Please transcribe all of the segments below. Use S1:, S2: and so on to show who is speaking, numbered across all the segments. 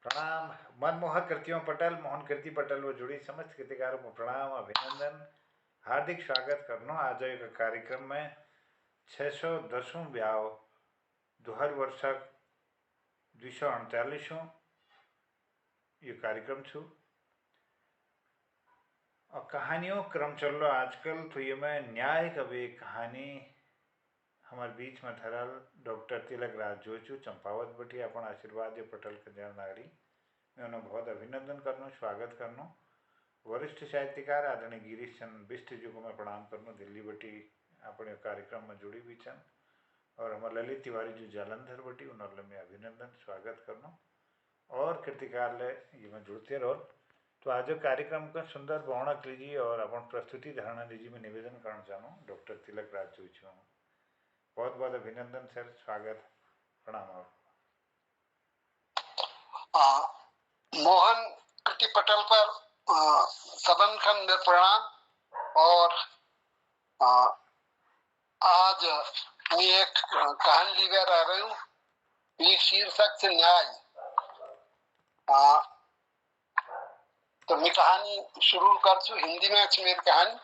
S1: प्रणाम। मनमोहक कृतियों पटेल मोहन कीर्ति पटेल वो जुड़ी समस्त कृतिकारों को प्रणाम अभिनंदन हार्दिक स्वागत करनो। आज एक कार्यक्रम में 610 ब्याव 2000 248 ये कार्यक्रम छू और कहानियों क्रम चल रहा आजकल। तो ये मैं न्याय कवि कहानी हमारे बीच में थरल डॉक्टर तिलक राज जोचू चंपावत बटी अपन आशीर्वाद पटेल कल्याण नागरी मैं उन्हें बहुत अभिनंदन करनो स्वागत करनो। वरिष्ठ साहित्यकार आदरणीय गिरीश चंद बिष्ट जी को मैं प्रणाम करनो। दिल्ली बटी अपने कार्यक्रम में जुड़ी हुई छन और हमारे ललित तिवारी जो जालंधर बटी उन्होंने मैं अभिनंदन स्वागत करनो और कृतिकार ले ये में जुड़ते रहो। तो आज कार्यक्रम का सुंदर बौणक लीजिए और अपन प्रस्तुति धारणा लीजिए में निवेदन करना चाहूँ डॉक्टर तिलक राज जोशी बहुत बहुत अभिनंदन सर स्वागत प्रणाम।
S2: मोहन कीर्ति पटेल पर सबन खन में प्रणाम। और आज मैं एक कहानी लेकर आ रही हूँ। एक शीर्षक से न्याय। तो मैं कहानी शुरू कर छू हिंदी में अच्छी मेरी कहानी।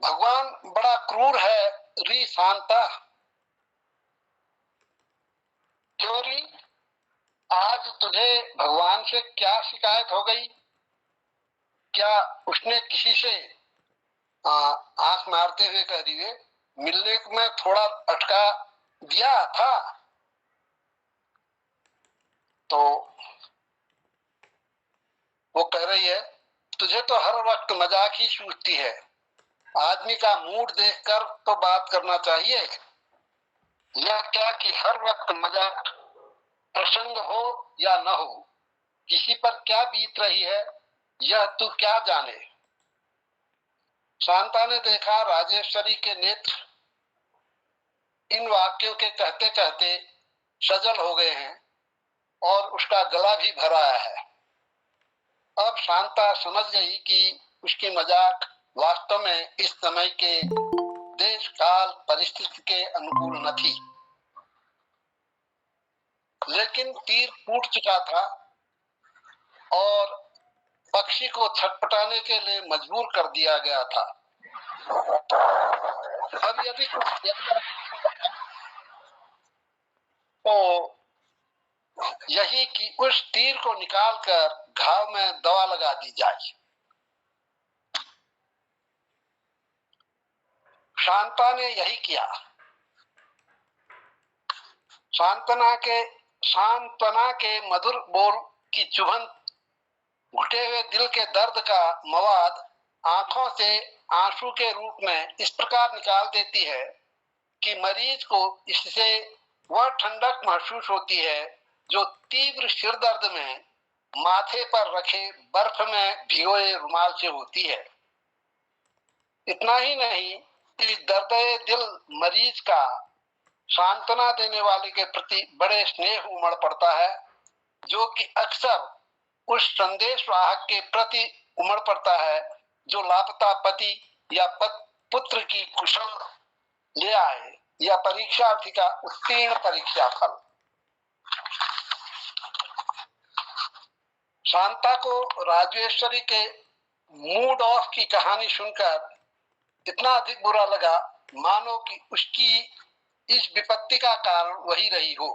S2: भगवान बड़ा क्रूर है री शांता। क्यों री, आज तुझे भगवान से क्या शिकायत हो गई? क्या उसने किसी से आंख मारते हुए कह रही है मिलने में थोड़ा अटका दिया था? तो वो कह रही है तुझे तो हर वक्त मजाक ही सूझती है। आदमी का मूड देखकर तो बात करना चाहिए। यह क्या कि हर वक्त मजाक प्रसंग हो या न हो, किसी पर क्या बीत रही है यह तू क्या जाने। शांता ने देखा राजेश्वरी के नेत्र इन वाक्यों के कहते कहते सजल हो गए हैं और उसका गला भी भर आया है। अब शांता समझ गई कि उसकी मजाक वास्तव में इस समय के देश काल परिस्थिति के अनुकूल न थी। लेकिन तीर फूट चुका था और पक्षी को छटपटाने के लिए मजबूर कर दिया गया था। अब यदि कुछ किया जा सकता तो यही कि उस तीर को निकालकर घाव में दवा लगा दी जाए। शांता ने यही किया। सांत्वना के मधुर बोल की चुभन घुटे हुए दिल के दर्द का मवाद आंखों से आंसू के रूप में इस प्रकार निकाल देती है कि मरीज को इससे वह ठंडक महसूस होती है जो तीव्र सिर दर्द में माथे पर रखे बर्फ में भिगोए रुमाल से होती है। इतना ही नहीं, इस दर्द दिल मरीज का सांत्वना देने वाले के प्रति बड़े स्नेह उमड़ पड़ता है, जो कि अक्सर उस संदेश वाहक के प्रति उमड़ पड़ता है जो लापता पति या पुत्र की कुशल ले आए या परीक्षार्थी का उत्तीर्ण परीक्षा फल। शांता को राजेश्वरी के मूड ऑफ की कहानी सुनकर इतना अधिक बुरा लगा मानो कि उसकी इस विपत्ति का कारण वही रही हो।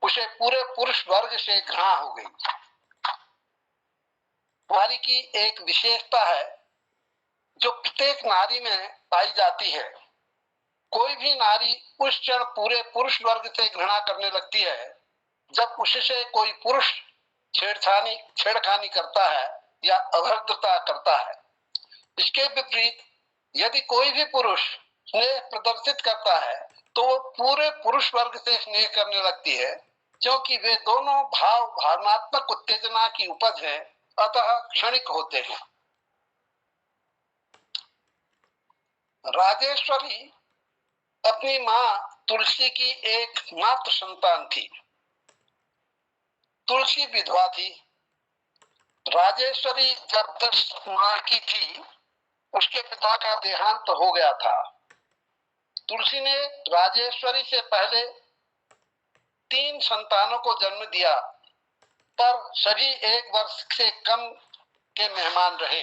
S2: उसे पूरे पुरुष वर्ग से घृणा हो गई। नारी की एक विशेषता है जो प्रत्येक नारी में पाई जाती है। कोई भी नारी उस क्षण पूरे पुरुष वर्ग से घृणा करने लगती है जब उससे कोई पुरुष छेड़खानी करता है या अभद्रता करता है। इसके विपरीत यदि कोई भी पुरुष स्नेह प्रदर्शित करता है तो वो पूरे पुरुष वर्ग से स्नेह करने लगती है, क्योंकि वे दोनों भावनात्मक उत्तेजना की उपज है, अतः क्षणिक होते हैं। राजेश्वरी अपनी मां तुलसी की एक मात्र संतान थी। तुलसी विधवा थी। राजेश्वरी जब 10 माह की थी उसके पिता का देहांत हो गया था। तुलसी ने राजेश्वरी से पहले 3 संतानों को जन्म दिया, पर सभी 1 वर्ष से कम के मेहमान रहे।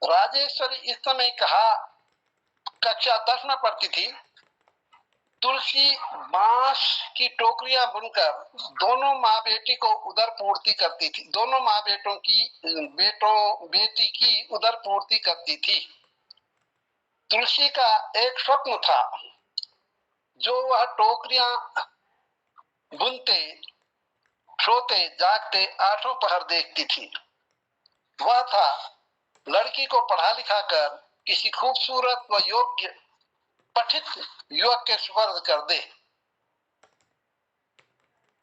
S2: राजेश्वरी इस समय कक्षा 10 में पढ़ती थी। तुलसी बांस की टोकरियां बुनकर दोनों माँ बेटी को उदर पूर्ति करती थी। दोनों माँ बेटी की उदर पूर्ति करती थी। तुलसी का एक स्वप्न था, जो वह टोकरियां बुनते, सोते, जागते 8 पहर देखती थी। वह था लड़की को पढ़ा लिखा कर किसी खूबसूरत व योग्य पठित युवक के सुपुर्द कर दे।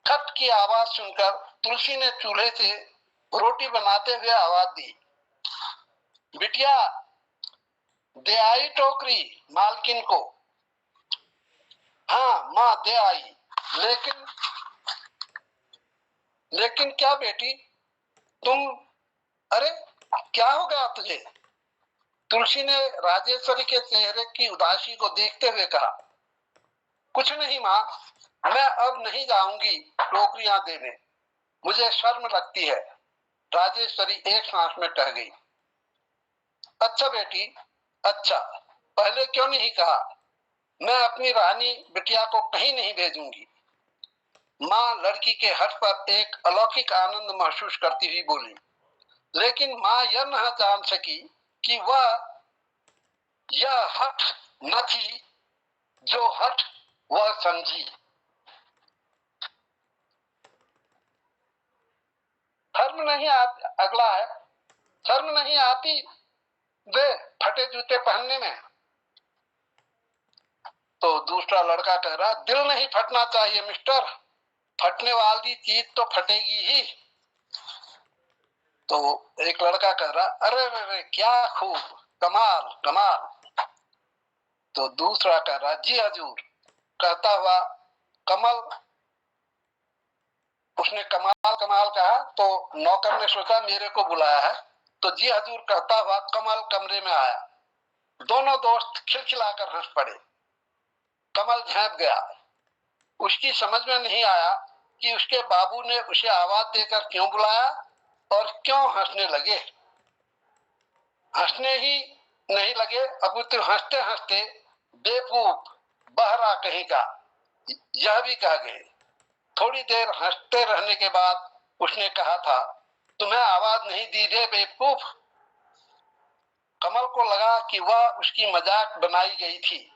S2: खट की आवाज सुनकर तुलसी ने चूल्हे से रोटी बनाते हुए आवाज दी, बिटिया दे आई टोकरी मालकिन को। हाँ माँ दे आई, लेकिन क्या बेटी तुम, अरे क्या हो गया तुझे? तुलसी ने राजेश्वरी के चेहरे की उदासी को देखते हुए कहा, कुछ नहीं माँ, मैं अब नहीं जाऊंगी टोकरियां देने, मुझे शर्म लगती है। राजेश्वरी एक सांस में टह गई। अच्छा बेटी, अच्छा, पहले क्यों नहीं कहा? मैं अपनी रानी बिटिया को कहीं नहीं भेजूंगी। माँ लड़की के हठ पर एक अलौकिक आनंद महसूस करती हुई बोली, लेकिन माँ यह न जान सकी कि यह हठ न थी जो हठ वह समझी। शर्म नहीं आती, अगला है, शर्म नहीं आती वे फटे जूते पहनने में? तो दूसरा लड़का कह रहा, दिल नहीं फटना चाहिए मिस्टर, फटने वाली चीज तो फटेगी ही। तो एक लड़का कह रहा, अरे अरे क्या खूब, कमाल कमाल। तो दूसरा कह रहा, जी हजूर। कहता हुआ कमल, उसने कमाल कमाल कहा तो नौकर ने सोचा मेरे को बुलाया है, तो जी हजूर कहता हुआ कमल कमरे में आया। दोनों दोस्त खिलखिलाकर हंस पड़े। कमल झेप गया। उसकी समझ में नहीं आया कि उसके बाबू ने उसे आवाज देकर क्यों बुलाया और क्यों हंसने लगे। हंसने ही नहीं लगे, अपितु हंसते हंसते बेवकूफ बहरा कहीं का, यह भी कह गए। थोड़ी देर हंसते रहने के बाद उसने कहा था, तुम्हें आवाज नहीं दी रे बेवकूफ। कमल को लगा कि वह उसकी मजाक बनाई गई थी।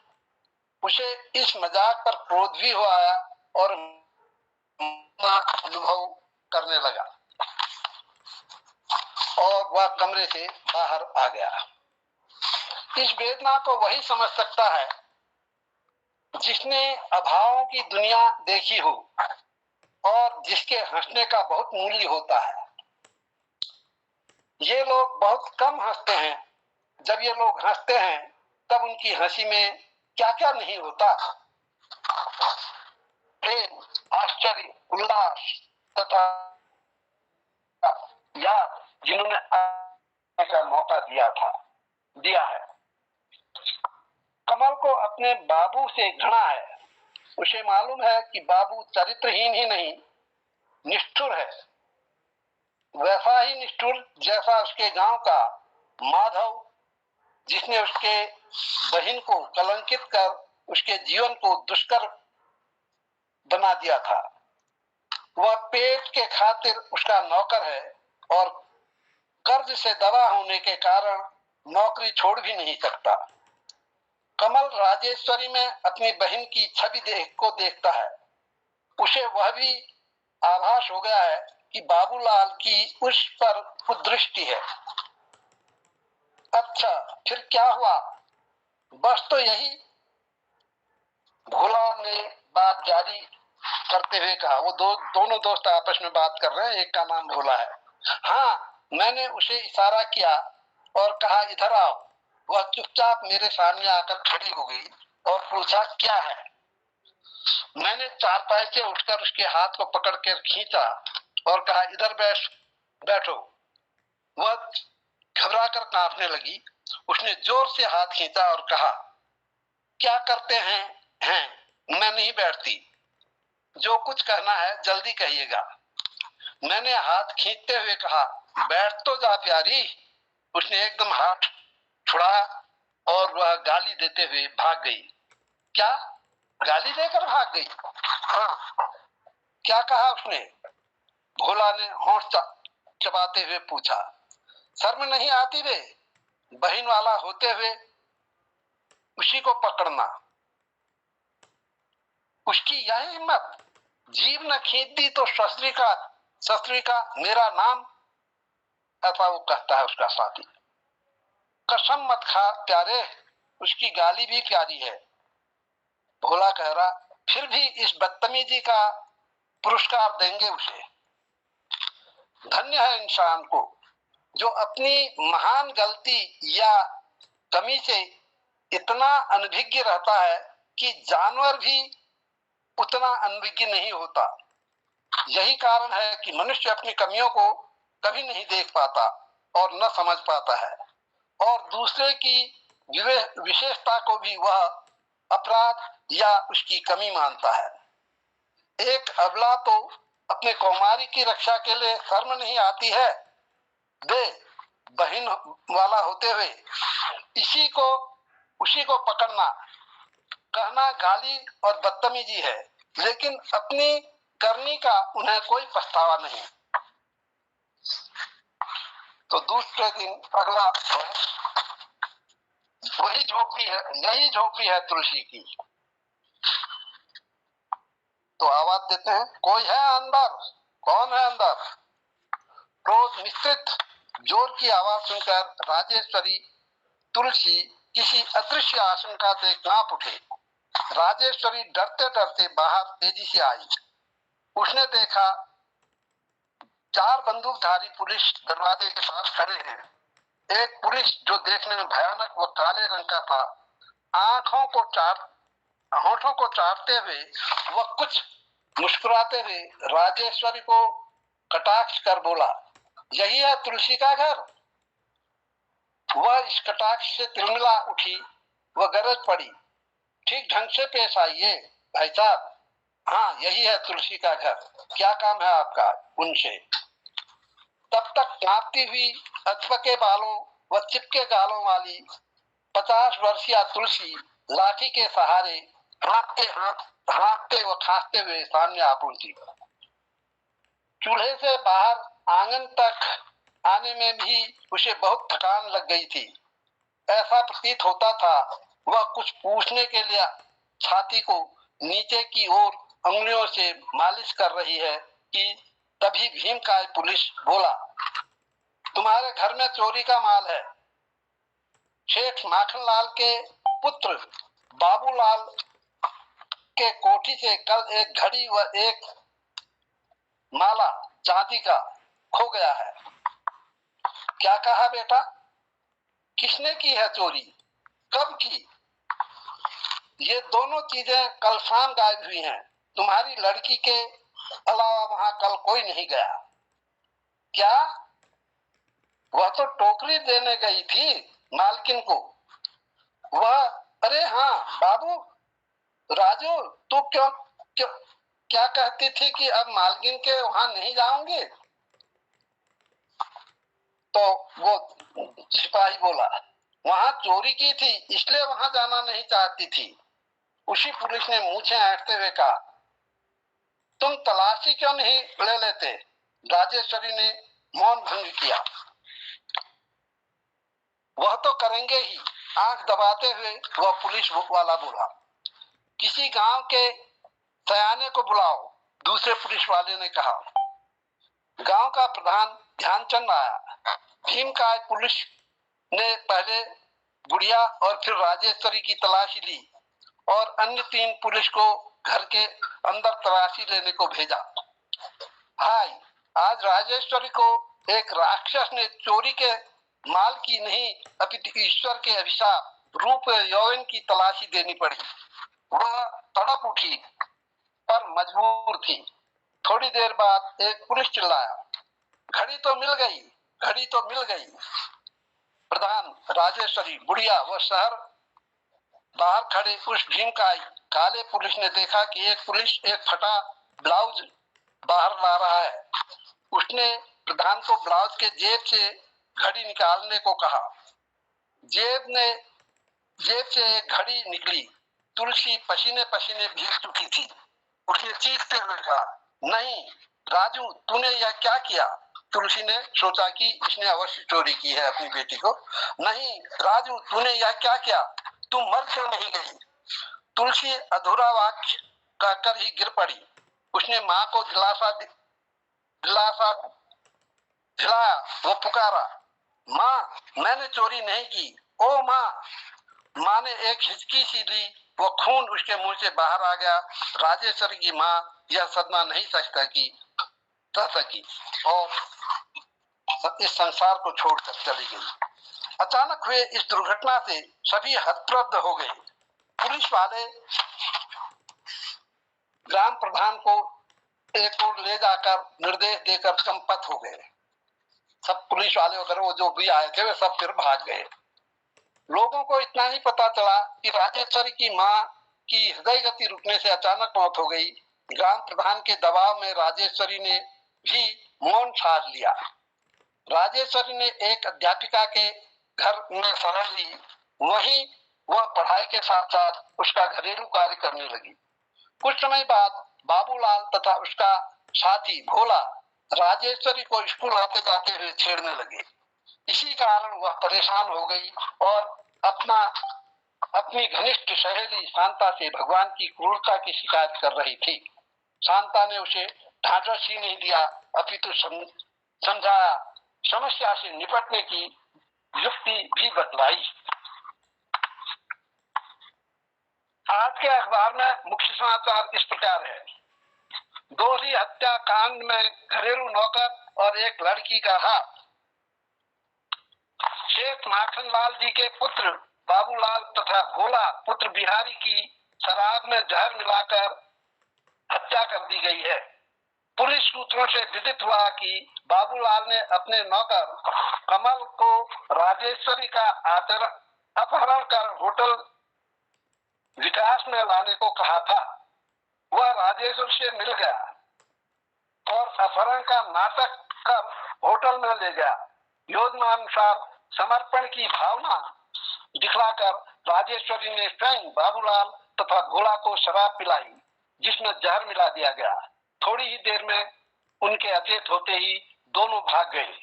S2: उसे इस मजाक पर क्रोध भी हो आया और अनुभव करने लगा और वह कमरे से बाहर आ गया। इस वेदना को वही समझ सकता है जिसने अभावों की दुनिया देखी हो और जिसके हंसने का बहुत मूल्य होता है। ये लोग बहुत कम हंसते हैं। जब ये लोग हंसते हैं तब उनकी हंसी में क्या क्या नहीं होता। प्रेम, आश्चर्य, उल्लास तथा याद जिन्होंने आने का मौका दिया है। कमल को अपने बाबू से घृणा है। उसे मालूम है कि बाबू चरित्रहीन ही नहीं, निष्ठुर है। वैसा ही निष्ठुर जैसा उसके गांव का माधव, जिसने उसके बहन को कलंकित कर उसके जीवन को दुष्कर बना दिया था। वह पेट के खातिर उसका नौकर है और कर्ज से दबा होने के कारण नौकरी छोड़ भी नहीं सकता। कमल राजेश्वरी में अपनी बहन की छवि देखता है। उसे वह भी आभास हो गया है कि बाबूलाल की उस पर कुदृष्टि है। अच्छा फिर क्या हुआ? बस तो यही, भोला ने बात जारी करते हुए कहा। वो दोनों दोस्त आपस में बात कर रहे हैं, एक का नाम भोला है। हाँ, मैंने उसे इशारा किया और कहा इधर आओ। वह चुपचाप मेरे सामने आकर खड़ी हो गई और पूछा क्या है। मैंने चारपाई से उठकर उसके हाथ को पकड़ कर खींचा और कहा इधर बैठो। वह घबरा कर कांपने लगी। उसने जोर से हाथ खींचा और कहा क्या करते हैं मैं नहीं बैठती। जो कुछ कहना है जल्दी कहिएगा। मैंने हाथ खींचते हुए कहा, बैठ तो जा प्यारी। उसने एकदम हाथ छुड़ाया और वह गाली देते हुए भाग गई। क्या? गाली देकर भाग गई? हाँ। क्या कहा उसने? भोला ने होंठ चबाते हुए पूछा। शर्म नहीं आती वे? बहन वाला होते हुए उसी को पकड़ना। उसकी यह हिम्मत। जीभ न खींच दी तो शस्त्री का मेरा नाम, ऐसा वो कहता है उसका साथी। कसम मत खा प्यारे, उसकी गाली भी प्यारी है। भोला कह रहा, फिर भी इस बदतमीजी का पुरस्कार देंगे उसे। धन्य है इंसान को जो अपनी महान गलती या कमी से इतना अनभिज्ञ रहता है कि जानवर भी उतना अनभिज्ञ नहीं होता। यही कारण है कि मनुष्य अपनी कमियों को कभी नहीं देख पाता और न समझ पाता है, और दूसरे की विशेषता को भी वह अपराध या उसकी कमी मानता है। एक अबला तो अपने कौमारी की रक्षा के लिए शर्म नहीं आती है। दे बहन वाला होते हुए उसी को पकड़ना, कहना गाली और बदतमीजी है, लेकिन अपनी करनी का उन्हें कोई पछतावा नहीं। तो दूसरे दिन अगला वही झोपड़ी है, यही झोपड़ी है तुलसी की। तो आवाज देते हैं, कोई है अंदर? कौन है अंदर? क्रोध मिश्रित जोर की आवाज सुनकर राजेश्वरी तुलसी किसी अदृश्य आशंका से कांप उठे। राजेश्वरी डरते डरते बाहर तेजी से आई। उसने देखा 4 बंदूकधारी पुलिस दरवाजे के पास खड़े हैं। एक पुलिस जो देखने में भयानक व काले रंग का था, होठों को चाटते हुए वह कुछ मुस्कुराते हुए राजेश्वरी को कटाक्ष कर बोला, यही है तुलसी का घर? वह इस कटाक्ष से तिलमिला उठी। वह गरज पड़ी, ठीक ढंग से पेश आइए भाई साहब। हाँ, यही है तुलसी का घर। क्या काम है आपका उनसे? तब तक कांपती हुई अधपके बालों व चिपके गालों वाली 50 वर्षीय तुलसी लाठी के सहारे हाँकते व खांसते हुए सामने आ पहुंची। चूल्हे से बाहर आंगन तक आने में भी उसे बहुत थकान लग गई थी। ऐसा प्रतीत होता था वह कुछ पूछने के लिए छाती को नीचे की ओर अंगुलियों से मालिश कर रही है कि तभी भीमकाय पुलिस बोला, तुम्हारे घर में चोरी का माल है। शेख माखनलाल के पुत्र बाबूलाल के कोठी से कल एक घड़ी व एक माला चांदी का खो गया है। क्या कहा बेटा? किसने की है चोरी? कब की? ये दोनों चीजें कल शाम गायब हुई हैं। तुम्हारी लड़की के अलावा वहां कल कोई नहीं गया। क्या? वह तो टोकरी देने गई थी मालकिन को। वह, अरे हाँ बाबू, राजू, तू क्या कहती थी कि अब मालकिन के वहां नहीं जाऊंगे? तो वो सिपाही बोला, वहां चोरी की थी इसलिए वहां जाना नहीं चाहती थी। उसी पुलिस ने मूछें ऐंठते हुए कहा, तुम तलाशी क्यों नहीं ले लेते? राजेश्वरी ने मौन भंग किया। वह तो करेंगे ही, आंख दबाते हुए वह पुलिस वाला बोला। किसी गांव के सयाने को बुलाओ, दूसरे पुलिस वाले ने कहा। गांव का प्रधान ध्यानचंद आया। भीमकाय पुलिस ने पहले बुढ़िया और फिर राजेश्वरी की तलाशी ली और अन्य 3 पुलिस को घर के अंदर तलाशी लेने को भेजा। हाय, आज राजेश्वरी को एक राक्षस ने चोरी के माल की नहीं अपितु ईश्वर के अभिशाप रूप यौवन की तलाशी देनी पड़ी। वह तड़प उठी पर मजबूर थी। थोड़ी देर बाद एक पुलिस चिल्लाया, घड़ी तो मिल गई, घड़ी तो मिल गई। प्रधान, राजेश्वरी, बुढ़िया व शहर बाहर खड़े उस भीमकाय काले पुलिस ने देखा कि एक पुलिस एक फटा ब्लाउज बाहर ला रहा है। उसने प्रधान को ब्लाउज के जेब से घड़ी निकालने को कहा। जेब से एक घड़ी निकली। तुलसी पसीने पसीने भीग चुकी थी। उसने चीखते हुए कहा, नहीं राजू, तूने यह क्या किया? तुलसी ने सोचा कि इसने अवश्य चोरी की है अपनी बेटी को। नहीं राजू, तूने यह क्या किया? तू मर क्यों नहीं गई? तुलसी अधूरा वाक्य कहकर ही गिर पड़ी। उसने माँ को दिलासा दिलाया। वो पुकारा, माँ मैंने चोरी नहीं की। ओ माँ! माँ ने एक हिचकी सी ली। वो खून उसके मुंह से बाहर आ गया। राजेश्वरी की माँ यह सदमा नहीं सह सकी और इस संसार को छोड़कर चली गई। अचानक हुए इस दुर्घटना से सभी हतप्रभ हो गए। पुलिस वाले ग्राम प्रधान को एक और ले जाकर निर्देश देकर संपत हो गए। सब पुलिस वाले वगैरह वो जो भी आए थे वे सब फिर भाग गए। लोगों को इतना ही पता चला कि राजेश्वरी की माँ की हृदय गति रुकने से अचानक मौत हो गई। ग्राम प्रधान के दबाव में राजेश्वरी ने भी मौन साध लिया। राजेश्वरी ने एक अध्यापिका के घर में शरण ली। वहीं वह पढ़ाई के साथ साथ उसका घरेलू कार्य करने लगी। कुछ समय बाद बाबूलाल तथा उसका साथी भोला राजेश्वरी को स्कूल आते जाते हुए छेड़ने लगे। इसी कारण वह परेशान हो गई और अपनी घनिष्ठ सहेली शांता से भगवान की क्रूरता की शिकायत कर रही थी। शांता ने उसे ढांढस ही नहीं दिया, अपितु समझाया, समस्या से निपटने की युक्ति भी बतलाई। आज के अखबार में मुख्य समाचार इस प्रकार है। दोषी हत्याकांड में घरेलू नौकर और एक लड़की का हाथ। शेख माखनलाल जी के पुत्र बाबूलाल तथा भोला पुत्र बिहारी की शराब में जहर मिलाकर हत्या कर दी गई है। पुलिस सूत्रों से विदित हुआ कि बाबूलाल ने अपने नौकर कमल को राजेश्वरी का अपहरण कर होटल विकास में लाने को कहा था। वह राजेश्वरी से मिल गया और अपहरण का नाटक कर होटल में ले गया। योजनानुसार समर्पण की भावना दिखलाकर राजेश्वरी ने स्वयं बाबूलाल तथा भोला को शराब पिलाई, जिसमें जहर मिला दिया गया। थोड़ी ही देर में उनके अचेत होते ही दोनों भाग गए,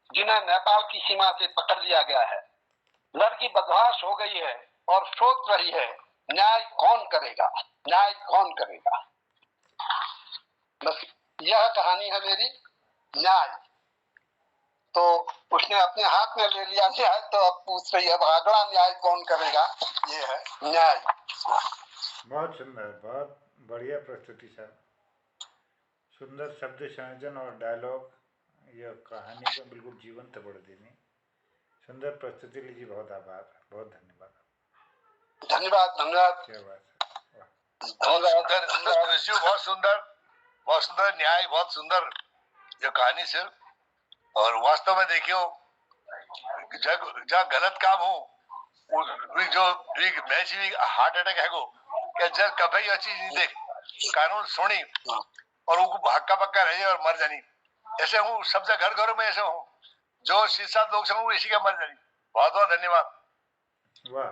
S2: जिन्हें नेपाल की सीमा से पकड़ लिया गया है। लड़की बदमाश हो गई है और सोच रही है, न्याय कौन करेगा, न्याय कौन करेगा। बस यह कहानी है मेरी। न्याय तो उसने अपने हाथ में ले लिया न्याय, तो अब पूछ रही है अगला न्याय कौन करेगा। ये है न्याय।
S1: बहुत सुंदर, बहुत बढ़िया प्रस्तुति सर। सुंदर शब्द संयोजन और डायलॉग, यह कहानी को बिल्कुल जीवंत बढ़ देने। सुंदर प्रस्तुति लीजिए, बहुत आभार, बहुत धन्यवाद।
S2: धन्यवाद धन्यवाद।
S1: क्या बात है,
S3: बहुत सुंदर, बहुत सुंदर न्याय, बहुत सुंदर ये कहानी सर। और वास्तव में देखियो, जहाँ गलत काम हो जो मैच हार्ट अटैक है गो क्या जब कभी अच्छी चीज देख कानून सुनी और वो हक्का पक्का रहे और मर जानी। ऐसे हूँ सब जगह घर घरों में ऐसे हूँ, जो 6-7 लोग समूह इसी का मर जानी। बहुत बहुत धन्यवाद।
S1: वाह।